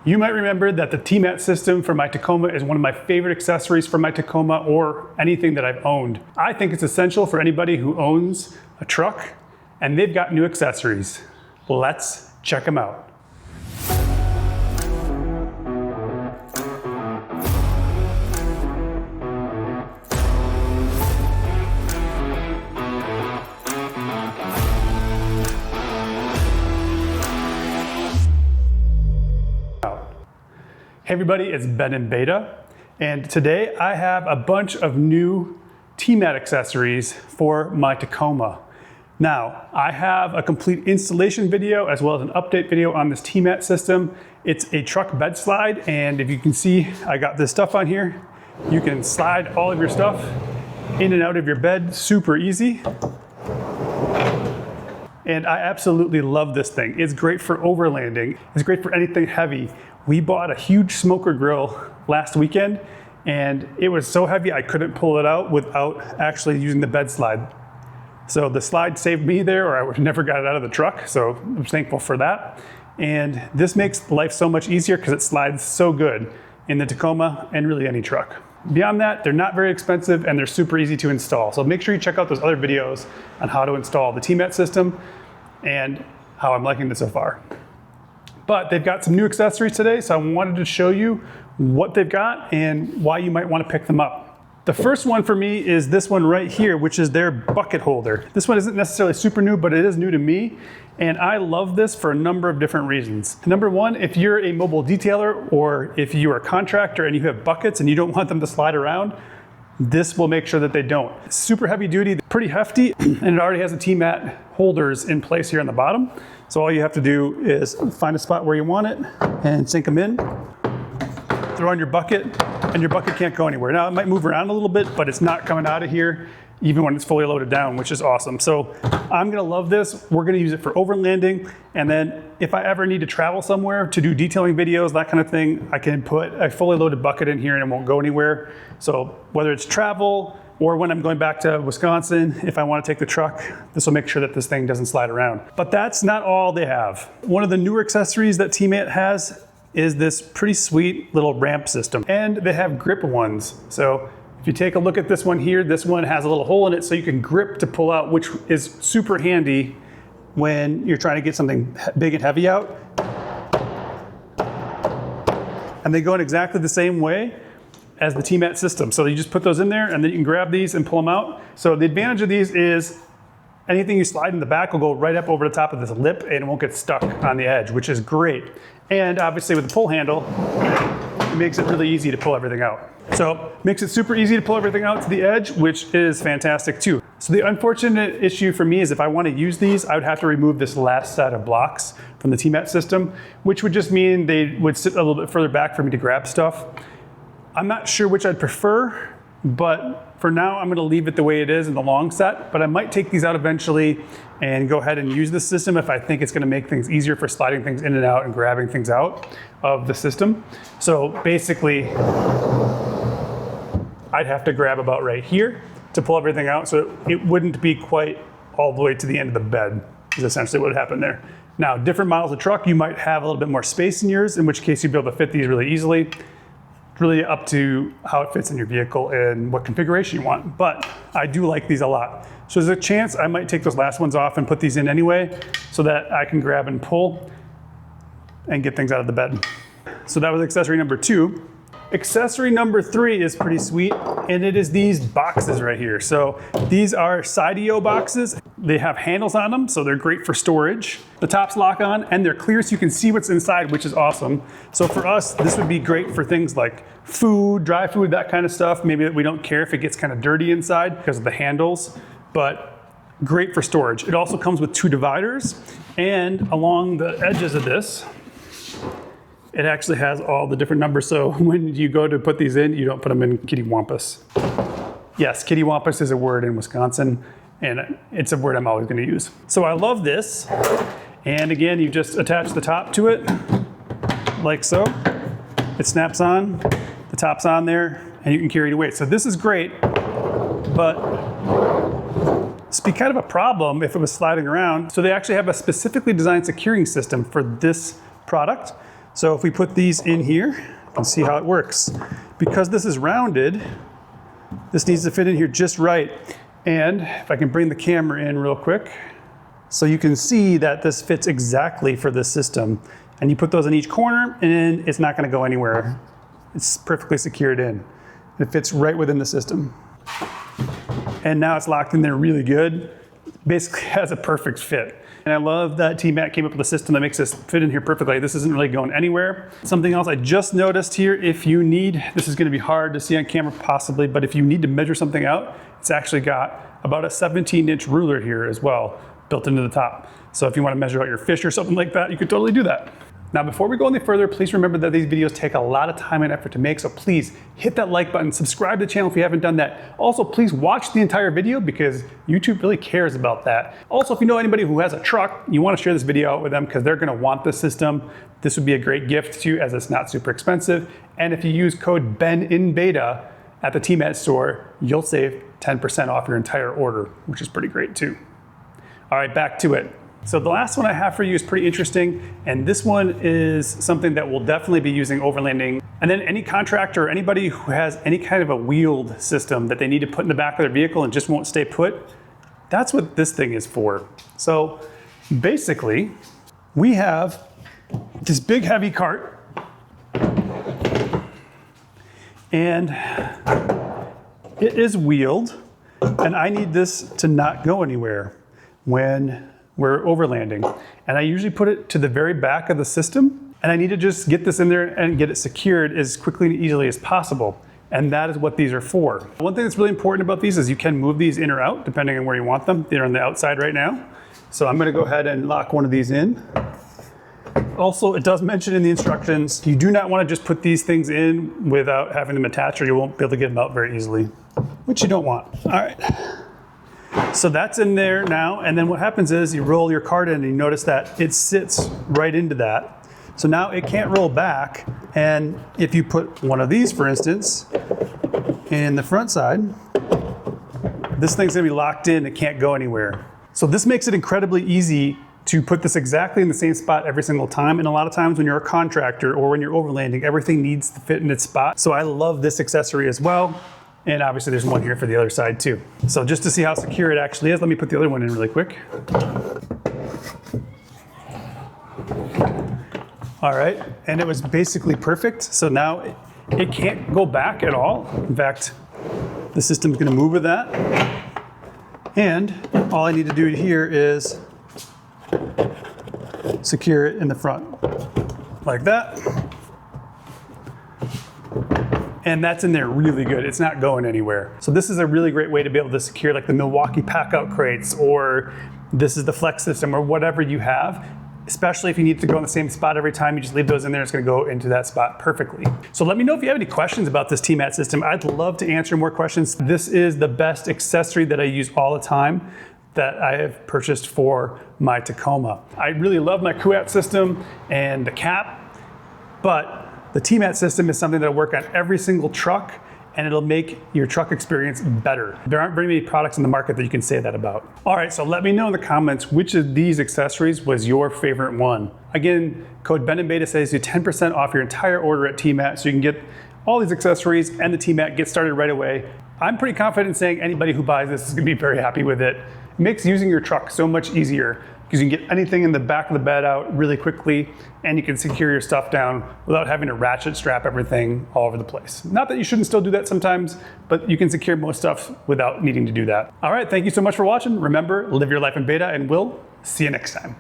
You might remember that the TMAT system for my Tacoma is one of my favorite accessories for my Tacoma or anything that I've owned. I think it's essential for anybody who owns a truck, and they've got new accessories. Let's check them out. Hey everybody, it's Ben in Beta, and today I have a bunch of new TMAT accessories for my Tacoma. Now, I have a complete installation video as well as an update video on this TMAT system. It's a truck bed slide, and if you can see, I got this stuff on here. You can slide all of your stuff in and out of your bed super easy. And I absolutely love this thing. It's great for overlanding. It's great for anything heavy. We bought a huge smoker grill last weekend, and it was so heavy I couldn't pull it out without actually using the bed slide. So the slide saved me there, or I would have never got it out of the truck. So I'm thankful for that. And this makes life so much easier because it slides so good in the Tacoma and really any truck. Beyond that, they're not very expensive and they're super easy to install. So make sure you check out those other videos on how to install the TMAT system and how I'm liking it so far. But they've got some new accessories today, so I wanted to show you what they've got and why you might want to pick them up. The first one for me is this one right here, which is their bucket holder. This one isn't necessarily super new, but it is new to me, and I love this for a number of different reasons. Number one, if you're a mobile detailer or if you're a contractor and you have buckets and you don't want them to slide around, this will make sure that they don't. It's super heavy duty, pretty hefty, and it already has the TMAT holders in place here on the bottom. So all you have to do is find a spot where you want it and sink them in, throw in your bucket, and your bucket can't go anywhere. Now it might move around a little bit, but it's not coming out of here even when it's fully loaded down, which is awesome. So I'm gonna love this. We're gonna use it for overlanding. And then if I ever need to travel somewhere to do detailing videos, that kind of thing, I can put a fully loaded bucket in here and it won't go anywhere. So whether it's travel or when I'm going back to Wisconsin, if I want to take the truck, this will make sure that this thing doesn't slide around. But that's not all they have. One of the newer accessories that TMAT has is this pretty sweet little ramp system. And they have grip ones. So if you take a look at this one here, this one has a little hole in it so you can grip to pull out, which is super handy when you're trying to get something big and heavy out. And they go in exactly the same way as the TMAT system. So you just put those in there and then you can grab these and pull them out. So the advantage of these is anything you slide in the back will go right up over the top of this lip and it won't get stuck on the edge, which is great. And obviously with the pull handle, it makes it really easy to pull everything out. So makes it super easy to pull everything out to the edge, which is fantastic too. So the unfortunate issue for me is if I want to use these, I would have to remove this last set of blocks from the TMAT system, which would just mean they would sit a little bit further back for me to grab stuff. I'm not sure which I'd prefer, but for now I'm gonna leave it the way it is in the long set, but I might take these out eventually and go ahead and use this system if I think it's gonna make things easier for sliding things in and out and grabbing things out of the system. So basically, I'd have to grab about right here to pull everything out, so it wouldn't be quite all the way to the end of the bed, is essentially what would happen there. Now, different models of truck, you might have a little bit more space in yours, in which case you'd be able to fit these really easily. Really up to how it fits in your vehicle and what configuration you want, but I do like these a lot. So there's a chance I might take those last ones off and put these in anyway so that I can grab and pull and get things out of the bed. So that was accessory number 2. Accessory number 3 is pretty sweet, and it is these boxes right here. So these are Sidio boxes. They have handles on them, so they're great for storage. The tops lock on, and they're clear so you can see what's inside, which is awesome. So for us, this would be great for things like food, dry food, that kind of stuff. Maybe we don't care if it gets kind of dirty inside because of the handles, but great for storage. It also comes with 2 dividers, and along the edges of this, it actually has all the different numbers, so when you go to put these in, you don't put them in kittywampus. Yes, kittywampus is a word in Wisconsin, and it's a word I'm always gonna use. So I love this, and again, you just attach the top to it, like so. It snaps on, the top's on there, and you can carry it away. So this is great, but it's be kind of a problem if it was sliding around. So they actually have a specifically designed securing system for this product. So if we put these in here, you can see how it works. Because this is rounded, this needs to fit in here just right. And if I can bring the camera in real quick, so you can see that this fits exactly for this system. And you put those in each corner and it's not gonna go anywhere. It's perfectly secured in. It fits right within the system. And now it's locked in there really good. Basically has a perfect fit. And I love that TMAT came up with a system that makes this fit in here perfectly. This isn't really going anywhere. Something else I just noticed here, if you need, this is gonna be hard to see on camera possibly, but if you need to measure something out, it's actually got about a 17-inch ruler here as well, built into the top. So if you wanna measure out your fish or something like that, you could totally do that. Now, before we go any further, please remember that these videos take a lot of time and effort to make, so please hit that like button, subscribe to the channel if you haven't done that. Also, please watch the entire video because YouTube really cares about that. Also, if you know anybody who has a truck, you want to share this video out with them because they're going to want this system. This would be a great gift to you as it's not super expensive. And if you use code BENINBETA at the TMAT store, you'll save 10% off your entire order, which is pretty great too. All right, back to it. So the last one I have for you is pretty interesting, and this one is something that we'll definitely be using overlanding. And then any contractor or anybody who has any kind of a wheeled system that they need to put in the back of their vehicle and just won't stay put, that's what this thing is for. So basically, we have this big heavy cart, and it is wheeled, and I need this to not go anywhere when we're overlanding. And I usually put it to the very back of the system, and I need to just get this in there and get it secured as quickly and easily as possible. And that is what these are for. One thing that's really important about these is you can move these in or out depending on where you want them. They're on the outside right now. So I'm gonna go ahead and lock one of these in. Also, it does mention in the instructions, you do not wanna just put these things in without having them attached or you won't be able to get them out very easily, which you don't want. All right. So that's in there now, and then what happens is you roll your cart in and you notice that it sits right into that. So now it can't roll back, and if you put one of these, for instance, in the front side, this thing's gonna be locked in, it can't go anywhere. So this makes it incredibly easy to put this exactly in the same spot every single time, and a lot of times when you're a contractor or when you're overlanding, everything needs to fit in its spot. So I love this accessory as well. And obviously there's one here for the other side too. So just to see how secure it actually is, let me put the other one in really quick. All right, and it was basically perfect. So now it can't go back at all. In fact, the system's gonna move with that. And all I need to do here is secure it in the front, like that. And that's in there really good. It's not going anywhere. So this is a really great way to be able to secure like the Milwaukee pack-out crates, or this is the Flex system, or whatever you have, especially if you need to go in the same spot every time. You just leave those in there, it's gonna go into that spot perfectly. So let me know if you have any questions about this TMAT system. I'd love to answer more questions. This is the best accessory that I use all the time that I have purchased for my Tacoma. I really love my QAT system and the cap, but the TMAT system is something that'll work on every single truck, and it'll make your truck experience better. There aren't very many products in the market that you can say that about. All right, so let me know in the comments which of these accessories was your favorite one. Again, code BENINBETA saves you 10% off your entire order at TMAT, so you can get all these accessories and the TMAT, get started right away. I'm pretty confident in saying anybody who buys this is gonna be very happy with it. It makes using your truck so much easier, because you can get anything in the back of the bed out really quickly, and you can secure your stuff down without having to ratchet strap everything all over the place. Not that you shouldn't still do that sometimes, but you can secure most stuff without needing to do that. All right, thank you so much for watching. Remember, live your life in beta, and we'll see you next time.